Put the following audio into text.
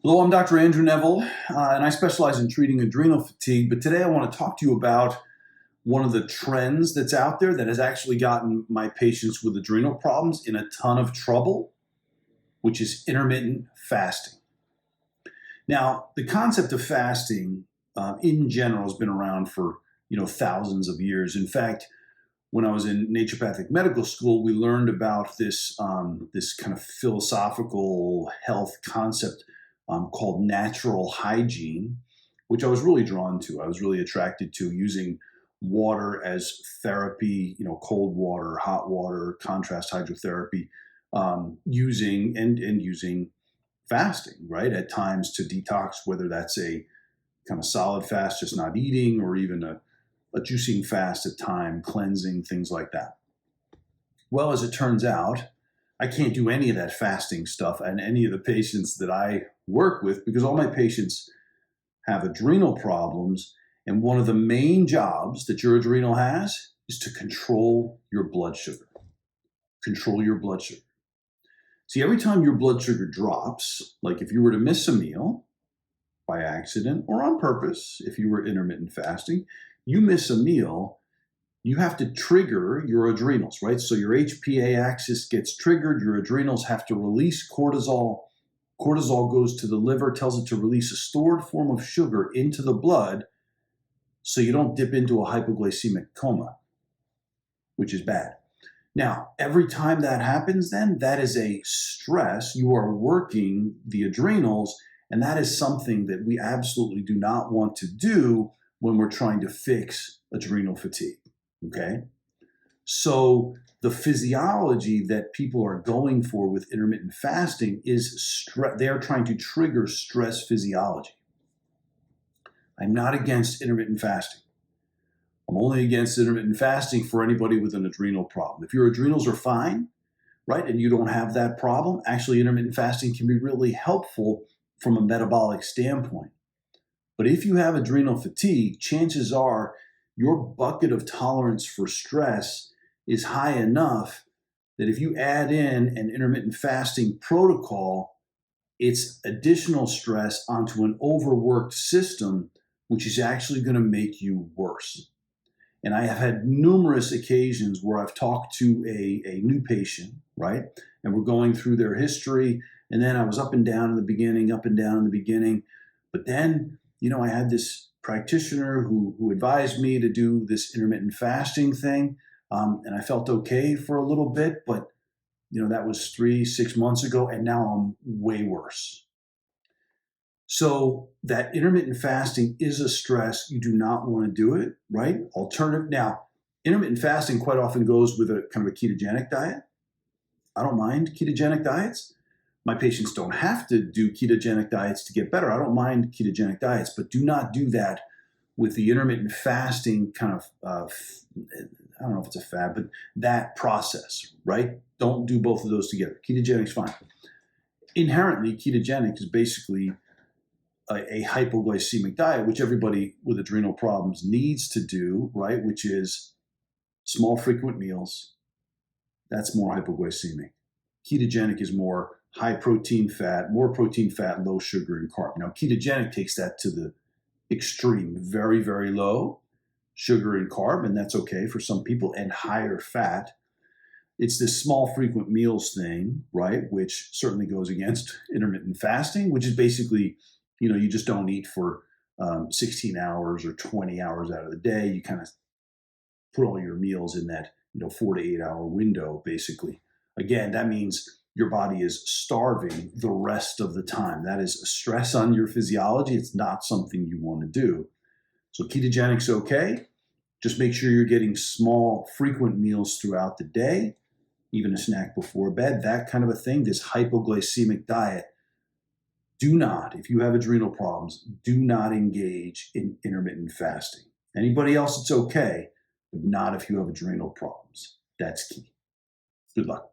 Hello, I'm Dr. Andrew Neville, and I specialize in treating adrenal fatigue. But today I want to talk to you about one of the trends that's out there that has actually gotten my patients with adrenal problems in a ton of trouble, which is intermittent fasting. Now, the concept of fasting in general has been around for thousands of years. In fact, when I was in naturopathic medical school, we learned about this kind of philosophical health concept called natural hygiene, which I was really drawn to. I was really attracted to using water as therapy, cold water, hot water, contrast hydrotherapy, using fasting, right? At times to detox, whether that's a kind of solid fast, just not eating, or even a juicing fast at time, cleansing, things like that. Well, as it turns out, I can't do any of that fasting stuff and any of the patients that I work with because all my patients have adrenal problems. And one of the main jobs that your adrenal has is to control your blood sugar. Control your blood sugar. See, every time your blood sugar drops, like if you were to miss a meal by accident or on purpose, if you were intermittent fasting, you miss a meal, you have to trigger your adrenals, right? So your HPA axis gets triggered, your adrenals have to release cortisol. Cortisol goes to the liver, tells it to release a stored form of sugar into the blood so you don't dip into a hypoglycemic coma, which is bad. Now, every time that happens, then that is a stress. You are working the adrenals, and that is something that we absolutely do not want to do when we're trying to fix adrenal fatigue. Okay, so the physiology that people are going for with intermittent fasting is they are trying to trigger stress physiology. I'm not against intermittent fasting. I'm only against intermittent fasting for anybody with an adrenal problem. If your adrenals are fine, right, and you don't have that problem, actually intermittent fasting can be really helpful from a metabolic standpoint. But if you have adrenal fatigue, chances are your bucket of tolerance for stress is high enough that if you add in an intermittent fasting protocol, it's additional stress onto an overworked system, which is actually going to make you worse. And I have had numerous occasions where I've talked to a new patient, right? And we're going through their history. And then I was up and down in the beginning, up and down in the beginning. But then, I had this practitioner who advised me to do this intermittent fasting thing. And I felt okay for a little bit, but that was 3-6 months ago, and now I'm way worse. So that intermittent fasting is a stress. You do not want to do it, right? Alternative. Now, intermittent fasting quite often goes with a kind of a ketogenic diet. I don't mind ketogenic diets. My patients don't have to do ketogenic diets to get better. I don't mind ketogenic diets, but do not do that with the intermittent fasting kind of, I don't know if it's a fad, but that process, right? Don't do both of those together. Ketogenic is fine. Inherently, ketogenic is basically a hypoglycemic diet, which everybody with adrenal problems needs to do, right? Which is small, frequent meals. That's more hypoglycemic. Ketogenic is more high protein fat, more protein fat, low sugar and carb. Now, ketogenic takes that to the extreme, very, very low sugar and carb, and that's okay for some people, and higher fat. It's this small, frequent meals thing, right, which certainly goes against intermittent fasting, which is basically, you just don't eat for 16 hours or 20 hours out of the day. You kind of put all your meals in that 4 to 8 hour window, basically. Again, that means your body is starving the rest of the time. That is a stress on your physiology. It's not something you want to do. So ketogenic's okay. Just make sure you're getting small, frequent meals throughout the day, even a snack before bed, that kind of a thing. This hypoglycemic diet. Do not, if you have adrenal problems, do not engage in intermittent fasting. Anybody else, it's okay, but not if you have adrenal problems. That's key. Good luck.